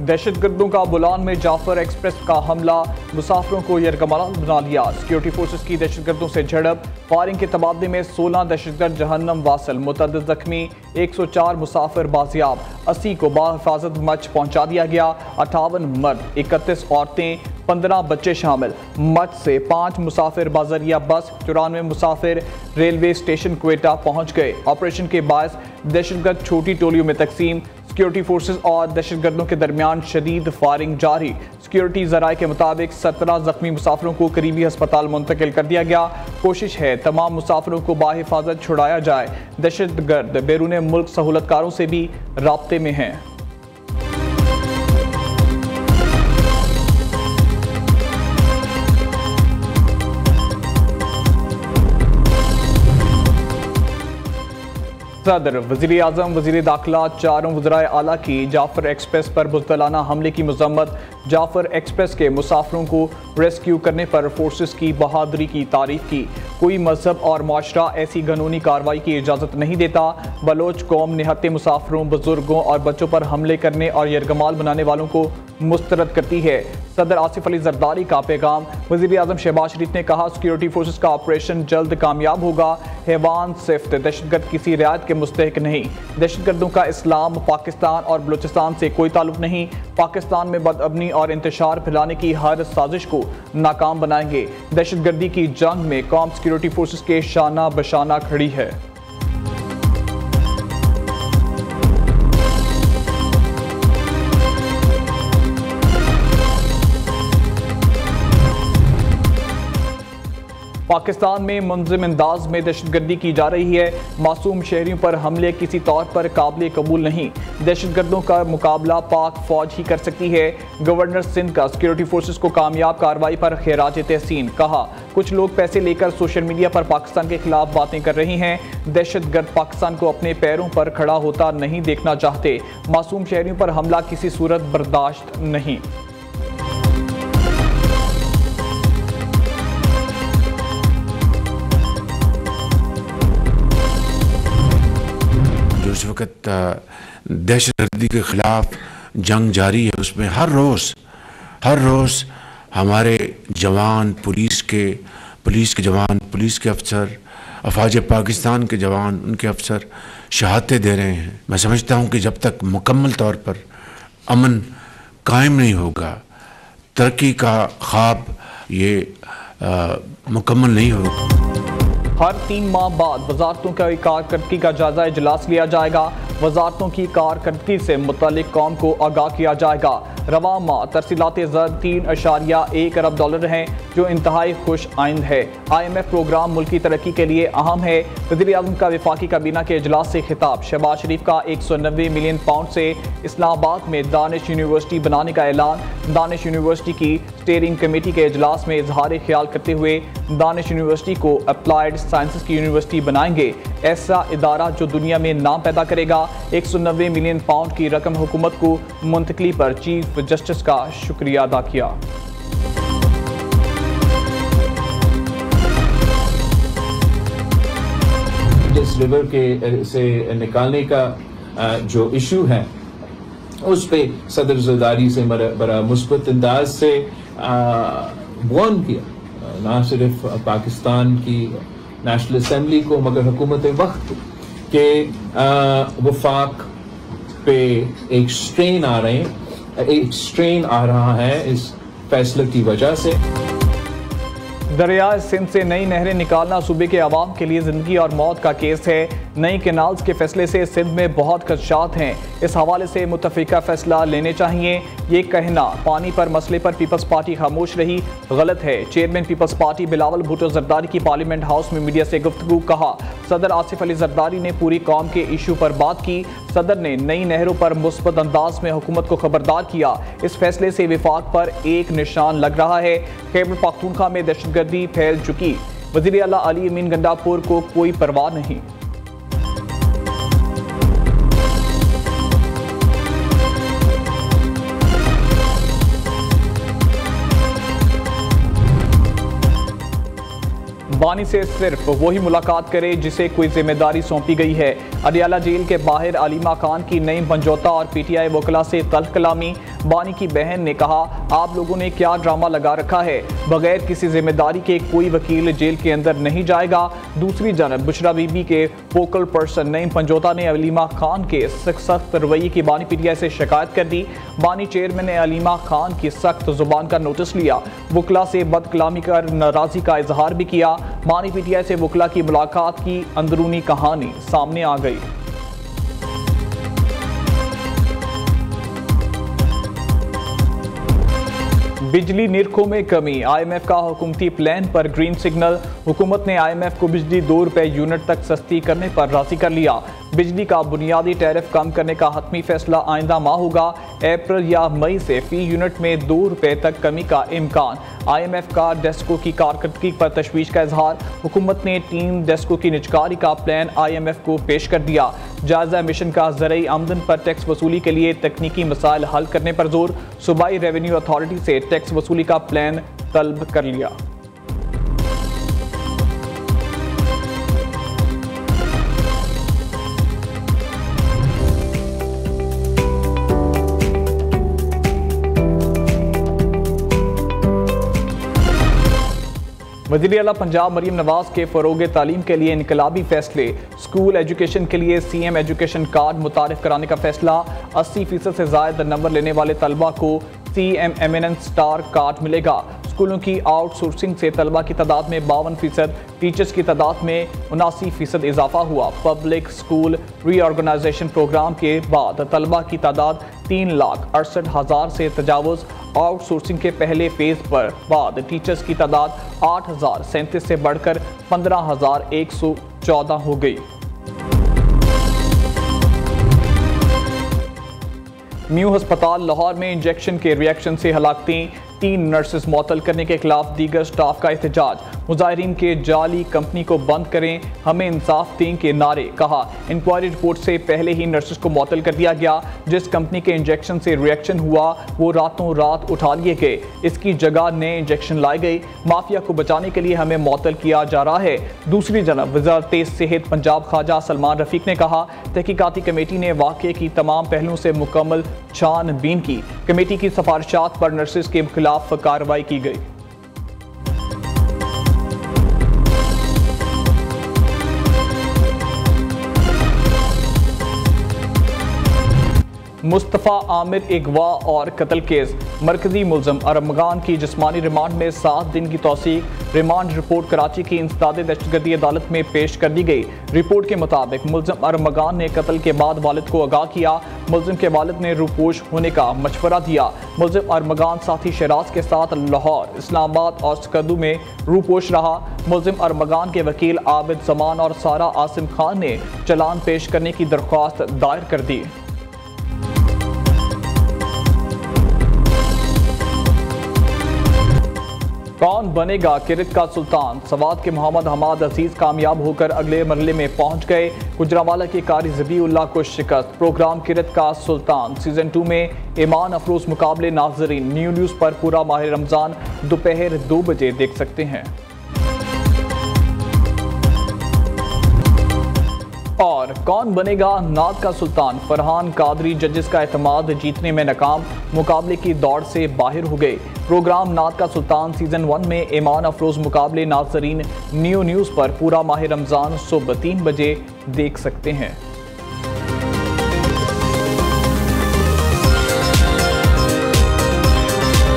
दहशतगर्दों का बुलान में जाफर एक्सप्रेस का हमला, मुसाफिरों को यरगमाल बना लिया। सिक्योरिटी फोर्सेस की दहशतगर्दों से झड़प, फायरिंग के तबादले में 16 दहशतगर्द जहन्नम वासल, मुतअद्दिद जख्मी, 104 मुसाफिर बाजियाब, 80 को बाहिफाजत मच पहुंचा दिया गया। 58 मर्द, 31 औरतें, 15 बच्चे शामिल। मच से 5 मुसाफिर बाजरिया बस, 94 मुसाफिर रेलवे स्टेशन क्वेटा पहुंच गए। ऑपरेशन के बायस दहशतगर्द छोटी टोलियों में तकसीम, सिक्योरिटी फोर्सेस और दहशतगर्दों के दरमियान शदीद फायरिंग जारी। सिक्योरिटी जराये के मुताबिक 17 जख्मी मुसाफिरों को करीबी अस्पताल मुंतकिल कर दिया गया। कोशिश है तमाम मुसाफिरों को बाहिफाजत छुड़ाया जाए। दहशतगर्द बैरून मुल्क सहूलतकारों से भी राब्ते में हैं। सदर, वज़ीर आज़म, वज़ीर दाखिला, चारों वज़राए आला की जाफर एक्सप्रेस पर बुज़दिलाना हमले की मज़म्मत। जाफर एक्सप्रेस के मुसाफिरों को रेस्क्यू करने पर फोर्सेस की बहादुरी की तारीफ की। कोई मजहब और माशरा ऐसी कानूनी कार्रवाई की इजाज़त नहीं देता। बलोच कौम निहत्ते मुसाफिरों, बुजुर्गों और बच्चों पर हमले करने और यरगमाल बनाने वालों को मुस्तरद करती है। सदर आसिफ अली जरदारी का पैगाम। वज़ीर आज़म शहबाज शरीफ ने कहा, सिक्योरिटी फोर्सेस का ऑपरेशन जल्द कामयाब होगा। हैवान सिफ्त, दहशतगर्द किसी रियायत के मुस्तहिक नहीं। दहशतगर्दों का इस्लाम, पाकिस्तान और बलूचिस्तान से कोई ताल्लुक नहीं। पाकिस्तान में बदअमनी और इंतशार फैलाने की हर साजिश को नाकाम बनाएंगे। दहशतगर्दी की जंग में कौम सिक्योरिटी फोर्सेस के शाना बशाना खड़ी है। पाकिस्तान में मुंज़िम अंदाज में दहशतगर्दी की जा रही है। मासूम शहरियों पर हमले किसी तौर पर काबिल कबूल नहीं। दहशतगर्दों का मुकाबला पाक फौज ही कर सकती है। गवर्नर सिंध का सिक्योरिटी फोर्सेस को कामयाब कार्रवाई पर खैराज तहसीन। कहा, कुछ लोग पैसे लेकर सोशल मीडिया पर पाकिस्तान के खिलाफ बातें कर रहे हैं। दहशतगर्द पाकिस्तान को अपने पैरों पर खड़ा होता नहीं देखना चाहते। मासूम शहरियों पर हमला किसी सूरत बर्दाश्त नहीं। उस वक़्त दहशतगर्दी के ख़िलाफ़ जंग जारी है, उसमें हर रोज़ हमारे जवान, पुलिस के जवान, पुलिस के अफसर, अफवाज पाकिस्तान के जवान, उनके अफसर शहादतें दे रहे हैं। मैं समझता हूँ कि जब तक मुकम्मल तौर पर अमन कायम नहीं होगा, तरक्की का ख्वाब ये मुकम्मल नहीं होगा। हर 3 माह बाद वजारतों की कारकर्दगी का जायजा इजलास लिया जाएगा। वजारतों की कारकर्दगी से मुतालिक कौम को आगाह किया जाएगा। रवा माह तरसीलात ज़र $3.1 अरब हैं, जो इंतहाई खुश आइंद है। IMF प्रोग्राम मुल्क की तरक्की के लिए अहम है। वज़ीर आज़म का वफाकी काबीना के इजलास से खिताब। शहबाज शरीफ का 190 मिलियन पाउंड से इस्लामाबाद में दानिश यूनिवर्सिटी बनाने का ऐलान। दानिश यूनिवर्सिटी की स्टीयरिंग कमेटी के इजलास में इजहार ख्याल करते हुए दानिश यूनिवर्सिटी को अप्लाइड साइंसेस की यूनिवर्सिटी बनाएंगे। ऐसा इदारा जो दुनिया में नाम पैदा करेगा। 190 मिलियन पाउंड की रकम हुकूमत को मुंतकली पर चीफ जस्टिस का शुक्रिया अदा किया। इस रिवर के से निकालने का जो इशू है, उस पे सदर ज़रदारी से बड़ा मुस्बत अंदाज से वार्न किया, ना सिर्फ पाकिस्तान की नेशनल असेंबली को मगर हुकूमत वक्त के वफाक पे एक स्ट्रेन आ रहा है इस फैसले की वजह से। दरिया सिंध से नई नहरें निकालना सूबे के अवाम के लिए जिंदगी और मौत का केस है। नई कैनाल्स के फैसले से सिंध में बहुत खदशात हैं। इस हवाले से मुतफिका फैसला लेने चाहिए। ये कहना पानी पर मसले पर पीपल्स पार्टी खामोश रही गलत है। चेयरमैन पीपल्स पार्टी बिलावल भुट्टो जरदारी की पार्लियामेंट हाउस में मीडिया से गुफ्तगू। कहा, सदर आसिफ अली जरदारी ने पूरी कौम के इशू पर बात की। सदर ने नई नहरों पर मुस्बत अंदाज में हुकूमत को खबरदार किया। इस फैसले से विफाक पर एक निशान लग रहा है। खैबर पख्तूनख्वा में दहशतगर्दी फैल चुकी। वज़ीर आला अली अमीन गंडापुर को कोई परवाह नहीं। बानी से सिर्फ वही मुलाकात करे जिसे कोई जिम्मेदारी सौंपी गई है। अडियाला जेल के बाहर अलीमा खान की नईम पंजोता और पीटीआई वकला से तल्ख कलामी। बानी की बहन ने कहा, आप लोगों ने क्या ड्रामा लगा रखा है, बगैर किसी जिम्मेदारी के कोई वकील जेल के अंदर नहीं जाएगा। दूसरी जानब बुशरा बीबी के फोकल पर्सन नईम पंजोता ने अलीमा खान के सख्त रवैये की बानी पीटीआई से शिकायत कर दी। बानी चेयरमैन ने अलीमा खान की सख्त जुबान का नोटिस लिया, वकला से बदकलामी कर नाराजगी का इजहार भी किया। बानी पीटीआई से वकला की मुलाकात की अंदरूनी कहानी सामने आ गई। बिजली निरखों में कमी, आईएमएफ का हुकूमती प्लान पर ग्रीन सिग्नल। हुकूमत ने आईएमएफ को बिजली 2 रुपए यूनिट तक सस्ती करने पर राजी कर लिया। बिजली का बुनियादी टैरिफ कम करने का हतमी फैसला आइंदा माह होगा। अप्रैल या मई से फी यूनिट में 2 रुपए तक कमी का इम्कान। आईएमएफ का डेस्को की कारकर्दगी पर तशवीश का इजहार। हुकूमत ने 3 डेस्को की निजकारी का प्लान आईएमएफ को पेश कर दिया। जायजा मिशन का ज़राई आमदन पर टैक्स वसूली के लिए तकनीकी मसाइल हल करने पर जोर। सूबाई रेवेन्यू अथॉरिटी से टैक्स वसूली का प्लान तलब कर लिया। वज़ीर आला पंजाब मरीम नवाज के फ़रोग़ तालीम के लिए इनकलाबी फैसले। स्कूल एजुकेशन के लिए सीएम एजुकेशन कार्ड मुतारिफ कराने का फैसला। 80% से ज़ायद नंबर लेने वाले तलबा को सीएम एमिनेंस स्टार कार्ड मिलेगा। स्कूलों की आउटसोर्सिंग से तलबा की तादाद में 52%, टीचर्स की तादाद में 79% इजाफा हुआ। पब्लिक स्कूल रीऑर्गेनाइजेशन प्रोग्राम के बाद तलबा की तादाद 3,68,000 से तजावुज़। आउटसोर्सिंग के पहले फेज पर बाद टीचर्स की तादाद 8,037 से बढ़कर 15,114 हो गई। म्यू अस्पताल लाहौर में इंजेक्शन के रिएक्शन से हलाकतें, 3 नर्सेस मअतल करने के खिलाफ दीगर स्टाफ का एहतजाज। मुजाहिरीन के जाली कंपनी को बंद करें, हमें इंसाफ दें के नारे। कहा, इंक्वायरी रिपोर्ट से पहले ही नर्सेस को मअतल कर दिया गया। जिस कंपनी के इंजेक्शन से रिएक्शन हुआ वो रातों रात उठा लिए गए, इसकी जगह नए इंजेक्शन लाए गए। माफिया को बचाने के लिए हमें मअतल किया जा रहा है। दूसरी जानब वज़ारत सेहत पंजाब ख्वाजा सलमान रफीक ने कहा, तहकीकाती कमेटी ने वाक़े की तमाम पहलुओं से मुकम्मल छानबीन की। कमेटी की सिफारिशात पर नर्सेस के खिलाफ कार्रवाई की गई। मुस्तफ़ा आमिर अगवा और कत्ल केस, मरकजी मुलजम अरमगान की जिस्मानी रिमांड में 7 दिन की तौसीक। रिमांड रिपोर्ट कराची की इंसदादे दहशतगर्दी अदालत में पेश कर दी गई। रिपोर्ट के मुताबिक मुलजम अरमगान ने कत्ल के बाद वालिद को आगाह किया। मुलजिम के वालिद ने रूपोश होने का मशवरा दिया। मुलजिम अरमगान साथी शराज के साथ लाहौर, इस्लामाबाद और स्कर्दू में रूपोश रहा। मुलजिम अरमगान के वकील आबिद जमान और सारा आसिम खान ने चलान पेश करने की दरख्वास्त दायर कर दी। कौन बनेगा किरत का सुल्तान, सवात के मोहम्मद हमाद अजीज कामयाब होकर अगले मरहले में पहुंच गए। गुजरांवाला के कारी ज़बीउल्लाह को शिकस्त। प्रोग्राम किरत का सुल्तान सीजन 2 में ईमान अफरोज मुकाबले नाजरीन न्यू न्यूज़ पर पूरा माह रमज़ान दोपहर 2 बजे देख सकते हैं। और कौन बनेगा नात का सुल्तान, फरहान कादरी जजेस का एतमाद जीतने में नाकाम, मुकाबले की दौड़ से बाहर हो गए। प्रोग्राम नात का सुल्तान सीजन 1 में ईमान अफरोज मुकाबले नाजरीन न्यू न्यूज़ पर पूरा माह रमज़ान सुबह 3 बजे देख सकते हैं।